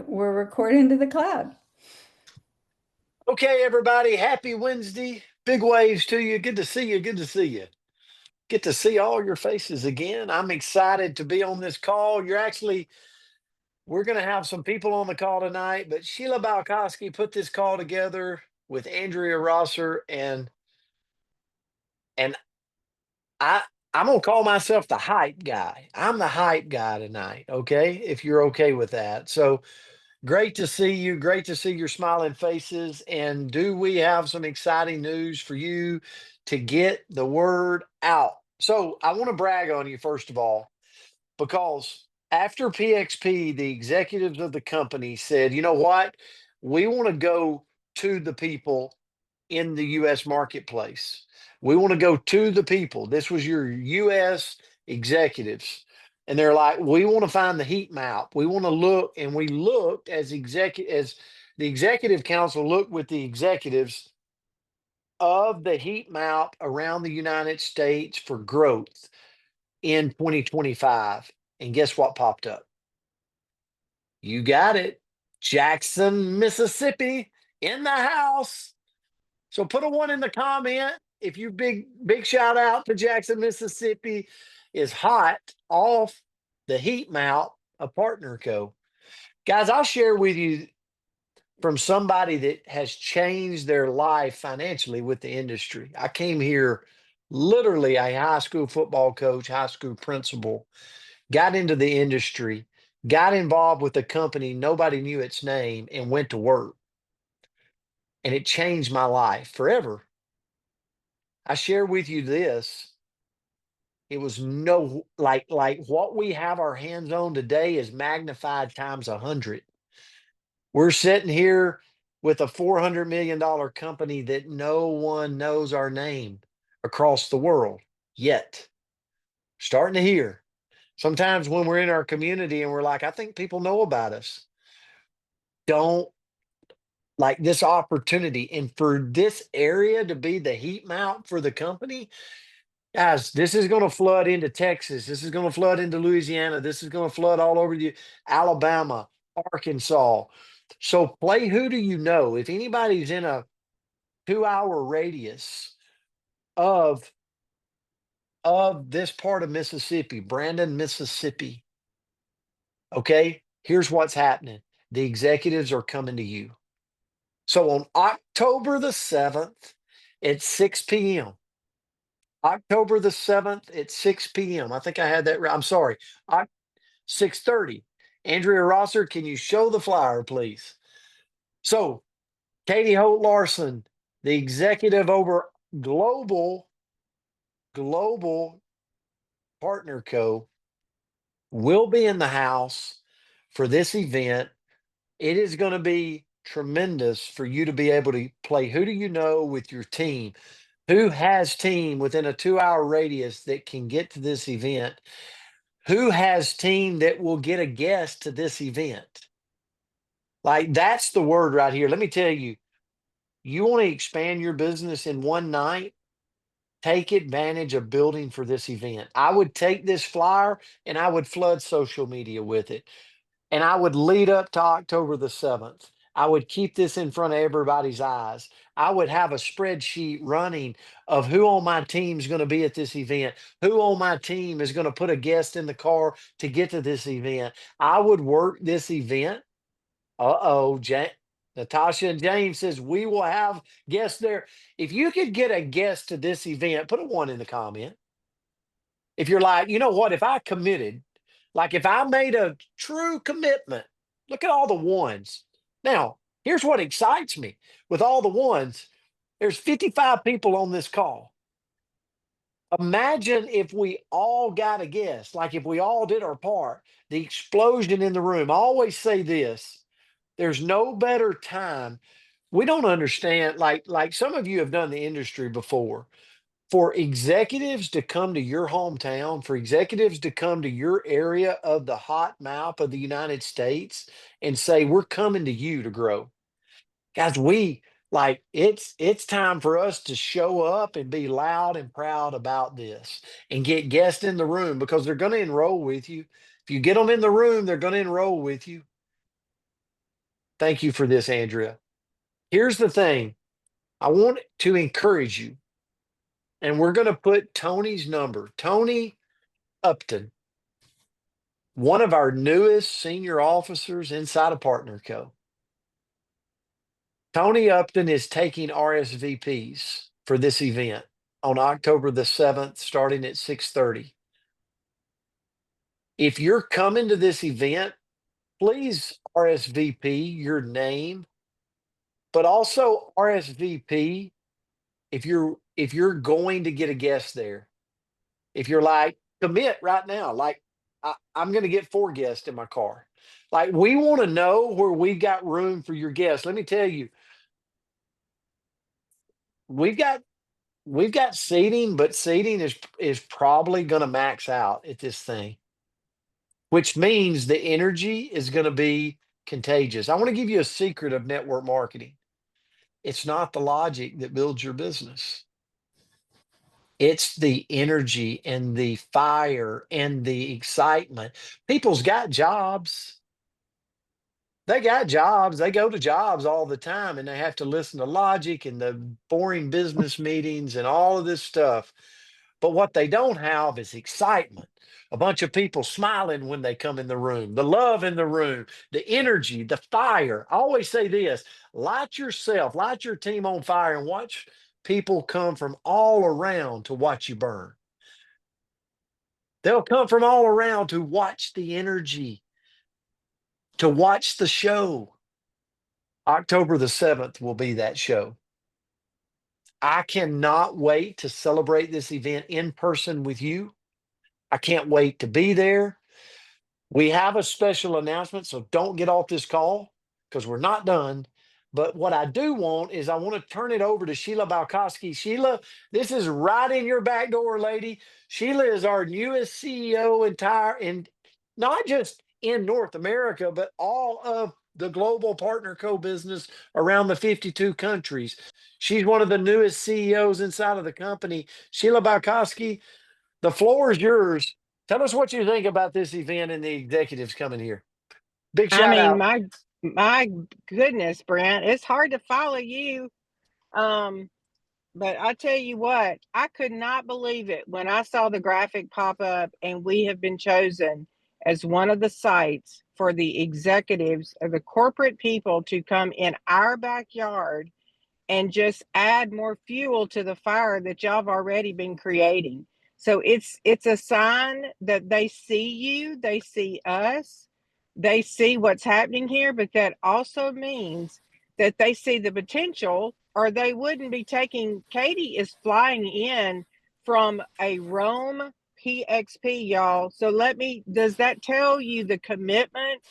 We're recording to the cloud. Okay, everybody, happy Wednesday. Big waves to you. Good to see you. Good to see you. Get to see all your faces again. I'm excited to be on this call. We're going to have some people on the call tonight, but Sheila Balkowski put this call together with Andrea Rosser, and I I'm gonna call myself the hype guy. I'm the hype guy tonight. Okay, if you're okay with that. So great to see you. Great to see your smiling faces. And do we have some exciting news for you to get the word out? So I want to brag on you, first of all, because after PXP, the executives of the company said, you know what? We want to go to the people in the US marketplace. We want to go to the people. This was your US executives. And they're like, we want to find the heat map. We want to look. And we looked as the executive council looked with the executives of the heat map around the United States for growth in 2025. And guess what popped up? You got it. Jackson, Mississippi in the house. So put a one in the comment if you big shout out to Jackson, Mississippi is hot off the heat mount of Partner Co. Guys, I'll share with you from somebody that has changed their life financially with the industry. I came here literally a high school football coach, high school principal, got into the industry, got involved with a company, nobody knew its name, and went to work. And it changed my life forever. I share with you this. It was no like what we have our hands on today is magnified times 100. We're sitting here with a $400 million company that no one knows our name across the world yet. Starting to hear. Sometimes when we're in our community and we're like, I think people know about us. Don't like this opportunity. And for this area to be the heat mount for the company, guys, this is going to flood into Texas. This is going to flood into Louisiana. This is going to flood all over the Alabama, Arkansas. So play who do you know? If anybody's in a 2-hour radius of this part of Mississippi, Brandon, Mississippi, okay, here's what's happening. The executives are coming to you. So on October the 7th at 6 p.m., October the 7th at 6 p.m. I think I had that right. I'm sorry. 6:30. Andrea Rosser, can you show the flyer, please? So, Katie Holt Larson, the executive over Global Partner Co., will be in the house for this event. It is going to be tremendous for you to be able to play who do you know with your team. Who has team within a 2-hour radius that can get to this event? Who has team that will get a guest to this event? Like that's the word right here. Let me tell you, you want to expand your business in one night, take advantage of building for this event. I would take this flyer and I would flood social media with it. And I would lead up to October the 7th. I would keep this in front of everybody's eyes. I would have a spreadsheet running of who on my team is going to be at this event, who on my team is going to put a guest in the car to get to this event. I would work this event. Uh-oh, Natasha and James says we will have guests there. If you could get a guest to this event, put a one in the comment. If you're like, you know what, if I committed, like if I made a true commitment, look at all the ones. Now, here's what excites me with all the ones. There's 55 people on this call. Imagine if we all got a guest, like if we all did our part, the explosion in the room. I always say this, there's no better time. We don't understand, like some of you have done the industry before. For executives to come to your hometown, for executives to come to your area of the hot map of the United States and say, we're coming to you to grow. Guys, we like it's time for us to show up and be loud and proud about this and get guests in the room because they're going to enroll with you. If you get them in the room, they're going to enroll with you. Thank you for this, Andrea. Here's the thing. I want to encourage you, and we're going to put Tony's number, Tony Upton, one of our newest senior officers inside of Partner Co. Tony Upton is taking RSVPs for this event on October the 7th, starting at 6:30. If you're coming to this event, please RSVP your name, but also RSVP if you're going to get a guest there. If you're like, commit right now, like I'm going to get 4 guests in my car. Like, we want to know where we've got room for your guests. Let me tell you, we've got we've got seating, but seating is probably going to max out at this thing, which means the energy is going to be contagious. I want to give you a secret of network marketing. It's not the logic that builds your business. It's the energy and the fire and the excitement. People's got jobs. They got jobs. They go to jobs all the time and they have to listen to logic and the boring business meetings and all of this stuff. But what they don't have is excitement. A bunch of people smiling when they come in the room, the love in the room, the energy, the fire. I always say this: light yourself, light your team on fire, and watch people come from all around to watch you burn. They'll come from all around to watch the energy, to watch the show. October the 7th will be that show. I cannot wait to celebrate this event in person with you. I can't wait to be there. We have a special announcement, so don't get off this call because we're not done. But what I do want is I want to turn it over to Sheila Balkowski. Sheila, this is right in your back door, lady. Sheila is our newest CEO in not just in North America, but all of the global Partner Co business around the 52 countries. She's one of the newest CEOs inside of the company. Sheila Balkowski, the floor is yours. Tell us what you think about this event and the executives coming here. Big I shout mean, out. my goodness, Brent, it's hard to follow you. Um, but I tell you what, I could not believe it when I saw the graphic pop up and we have been chosen as one of the sites for the executives or the corporate people to come in our backyard and just add more fuel to the fire that y'all have already been creating. So it's a sign that they see you, they see us, they see what's happening here, but that also means that they see the potential, or they wouldn't be taking. Katie is flying in from a Rome PXP, y'all. So does that tell you the commitment,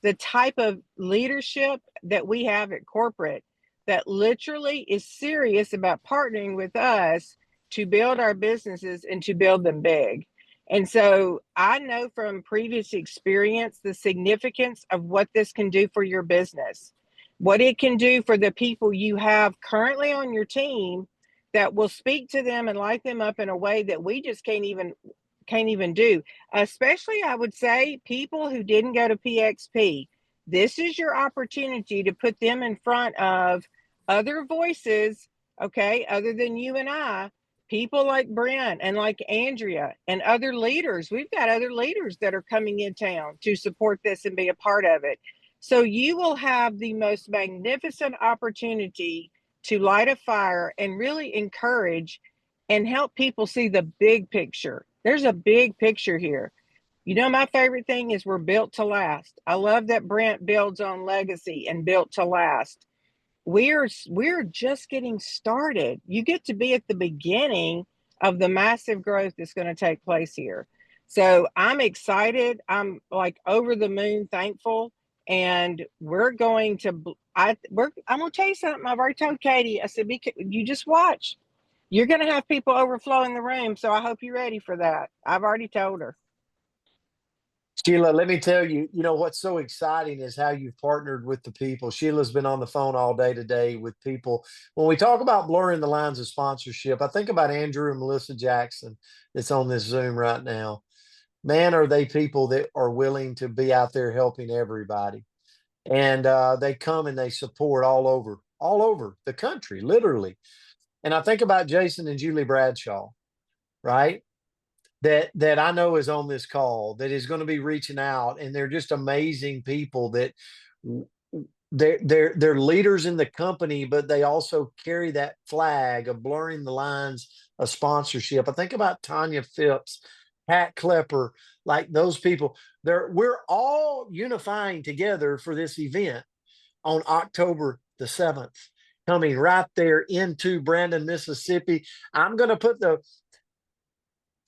the type of leadership that we have at corporate that literally is serious about partnering with us to build our businesses and to build them big? And so I know from previous experience the significance of what this can do for your business, what it can do for the people you have currently on your team that will speak to them and light them up in a way that we just can't even do. Especially, I would say, people who didn't go to PXP. This is your opportunity to put them in front of other voices, okay, other than you and I, people like Brent and like Andrea and other leaders. We've got other leaders that are coming in town to support this and be a part of it. So you will have the most magnificent opportunity to light a fire and really encourage and help people see the big picture. There's a big picture here. You know, my favorite thing is we're built to last. I love that Brent builds on legacy and built to last. We're just getting started. You get to be at the beginning of the massive growth that's going to take place here. So I'm excited. I'm like over the moon thankful. And we're going to I'm going to tell you something. I've already told Katie. I said, you just watch. You're going to have people overflowing the room, so I hope you're ready for that. I've already told her. Sheila, let me tell you, what's so exciting is how you've partnered with the people. Sheila's been on the phone all day today with people. When we talk about blurring the lines of sponsorship, I think about Andrew and Melissa Jackson that's on this Zoom right now. Man, are they people that are willing to be out there helping everybody. And they come and they support all over the country, literally. And I think about Jason and Julie Bradshaw, right? That I know is on this call, that is going to be reaching out, and they're just amazing people that they're leaders in the company, but they also carry that flag of blurring the lines of sponsorship. I think about Tanya Phipps, Pat Klepper, like those people. We're all unifying together for this event on October the 7th, coming right there into Brandon, Mississippi. I'm going to put the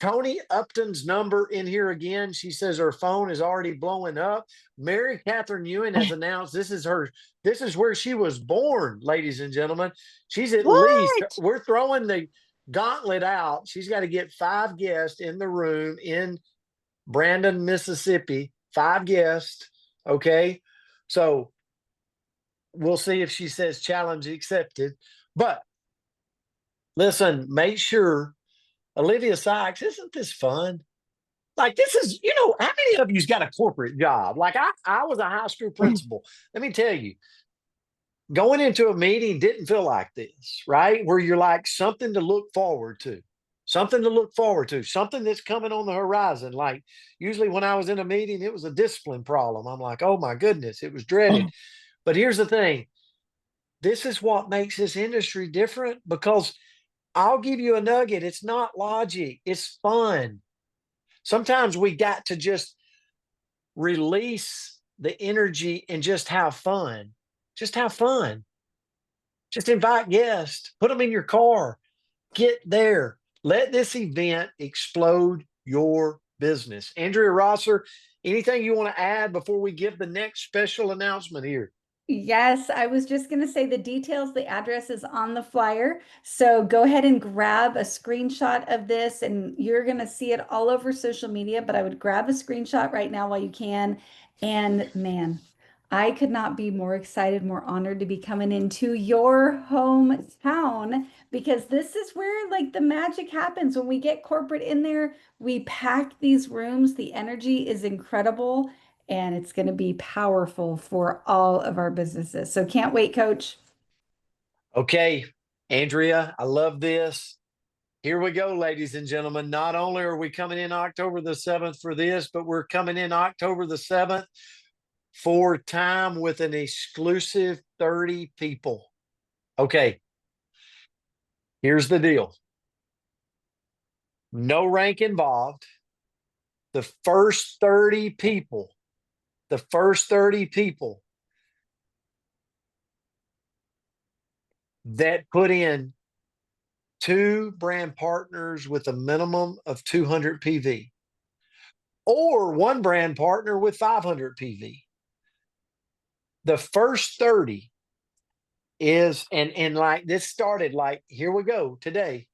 Tony Upton's number in here again. She says her phone is already blowing up. Mary Catherine Ewan has announced this is where she was born, ladies and gentlemen. She's at least, we're throwing the gauntlet out. She's got to get 5 guests in the room in Brandon, Mississippi. 5 guests. Okay. So we'll see if she says challenge accepted. But listen, make sure, Olivia Sykes, isn't this fun? Like, this is, how many of you's got a corporate job? Like, I was a high school principal. Let me tell you, going into a meeting didn't feel like this, right? Where you're like, something to look forward to, something that's coming on the horizon. Like, usually when I was in a meeting, it was a discipline problem. I'm like, oh my goodness, it was dreaded. But here's the thing. This is what makes this industry different, because I'll give you a nugget. It's not logic. It's fun. Sometimes we got to just release the energy and just have fun. Just have fun. Just invite guests. Put them in your car. Get there. Let this event explode your business. Andrea Rosser, anything you want to add before we give the next special announcement here? Yes, I was just going to say the details, the address is on the flyer. So go ahead and grab a screenshot of this, and you're going to see it all over social media, but I would grab a screenshot right now while you can. And man, I could not be more excited, more honored to be coming into your hometown, because this is where like the magic happens. When we get corporate in there, we pack these rooms, the energy is incredible. And it's going to be powerful for all of our businesses. So can't wait, Coach. Okay, Andrea, I love this. Here we go, ladies and gentlemen. Not only are we coming in October the 7th for this, but we're coming in October the 7th for time with an exclusive 30 people. Okay, here's the deal. No rank involved. The first 30 people that put in 2 brand partners with a minimum of 200 PV, or 1 brand partner with 500 PV. The first 30 is, and like this started, like, here we go today.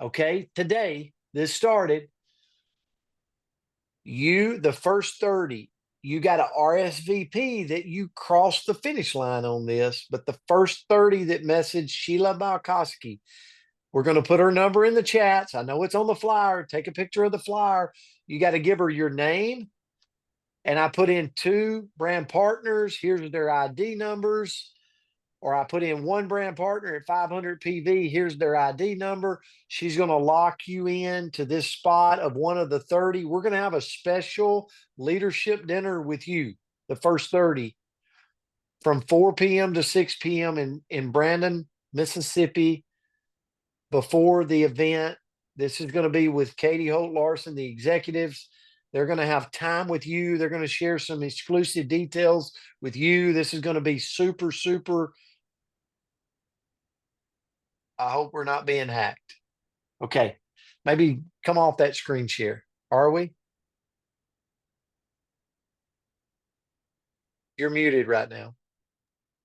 Okay, today, this started. The first 30, you got an RSVP that you crossed the finish line on this, but the first 30 that messaged Sheila Balkowski, we're going to put her number in the chats. I know it's on the flyer. Take a picture of the flyer. You got to give her your name. And I put in 2 brand partners. Here's their ID numbers. Or I put in 1 brand partner at 500 PV. Here's their ID number. She's going to lock you in to this spot of one of the 30. We're going to have a special leadership dinner with you, the first 30, from 4 p.m. to 6 p.m. in Brandon, Mississippi, before the event. This is going to be with Katie Holt Larson, the executives. They're going to have time with you. They're going to share some exclusive details with you. This is going to be super, super. I hope we're not being hacked. Okay. Maybe come off that screen share. Are we? You're muted right now.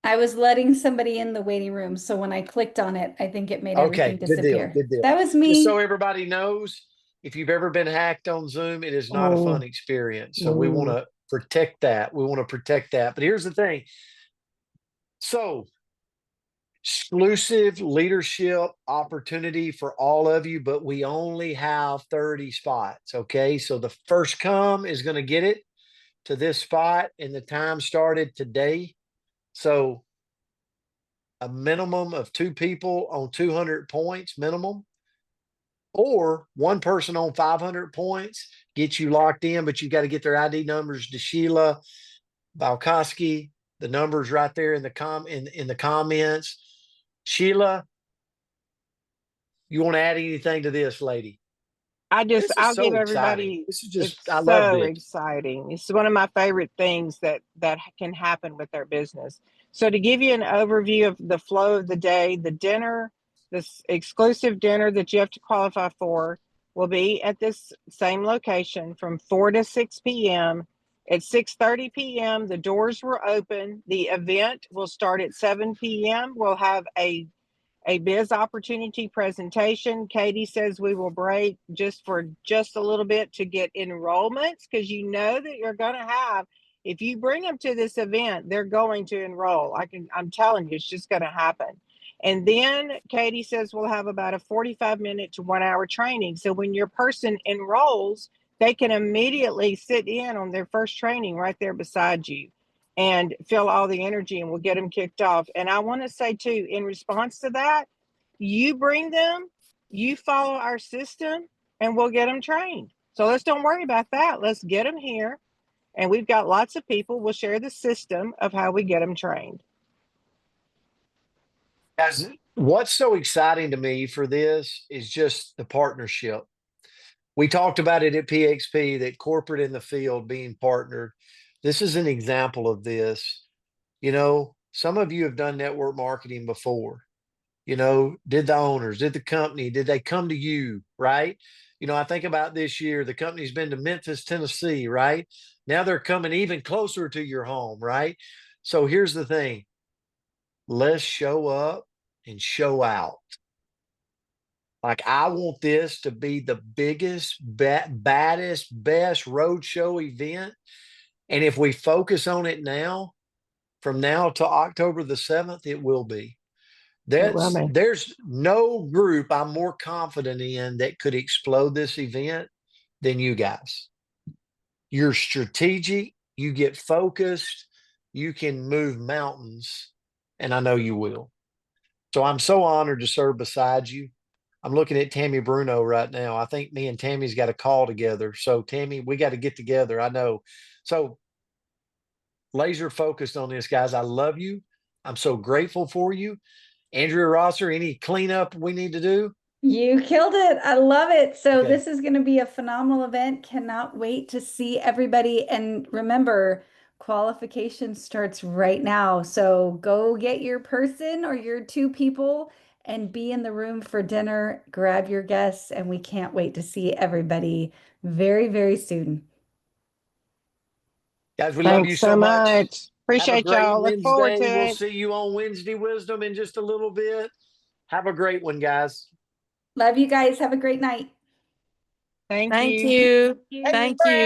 I was letting somebody in the waiting room. So when I clicked on it, I think it made Okay, everything good deal, disappear. good deal. That was me. Just so everybody knows, if you've ever been hacked on Zoom, it is not a fun experience. So we want to protect that. We want to protect that. But here's the thing. So, exclusive leadership opportunity for all of you, but we only have 30 spots. Okay. So the first come is going to get it. to this spot and the time started today. So a minimum of 2 people on 200 points minimum, or one person on 500 points gets you locked in, but you got to get their ID numbers to Sheila Balkowski. The numbers right there in the comments. Sheila, you want to add anything to this, lady? I'll This is give so exciting. everybody, This is just, it's I love so this. exciting. It's one of my favorite things that can happen with their business. So to give you an overview of the flow of the day, the dinner, this exclusive dinner that you have to qualify for, will be at this same location from 4 to 6 p.m. At 6:30 p.m., the doors will open. The event will start at 7 p.m. We'll have a biz opportunity presentation. Katie says we will break just a little bit to get enrollments, because you know that you're going to have, if you bring them to this event, they're going to enroll. I'm telling you, it's just going to happen. And then Katie says we'll have about a 45-minute to 1 hour training. So when your person enrolls, they can immediately sit in on their first training right there beside you and feel all the energy, and we'll get them kicked off. And I want to say too, in response to that, you bring them, you follow our system, and we'll get them trained. So let's don't worry about that. Let's get them here. And we've got lots of people. We'll share the system of how we get them trained. Guys, what's so exciting to me for this is just the partnership. We talked about it at PXP, that corporate in the field being partnered. This is an example of this. You know, some of you have done network marketing before. You know, did the owners, did the company, did they come to you, right? You know, I think about this year, the company's been to Memphis, Tennessee, right? Now they're coming even closer to your home, right? So here's the thing. Let's show up and show out. Like, I want this to be the biggest, baddest, best roadshow event. And if we focus on it now, from now to October the 7th, it will be. There's no group I'm more confident in that could explode this event than you guys. You're strategic, you get focused, you can move mountains, and I know you will. So I'm so honored to serve beside you. I'm looking at Tammy Bruno right now. I think me and Tammy's got a call together. So Tammy, we got to get together. I know. So laser focused on this, guys. I love you. I'm so grateful for you. Andrea Rosser, any cleanup we need to do? You killed it. I love it. So Okay. this is going to be a phenomenal event. Cannot wait to see everybody. And remember, qualification starts right now. So go get your person or your 2 people and be in the room for dinner. Grab your guests, and we can't wait to see everybody very, very soon. Guys, we love you so much. Have a Appreciate great y'all. Look forward to Wednesday. We'll it. see you on Wednesday Wisdom in just a little bit. Have a great one, guys. Love you guys. Have a great night. Thank Thank you. you. Hey, Thank Brad. you.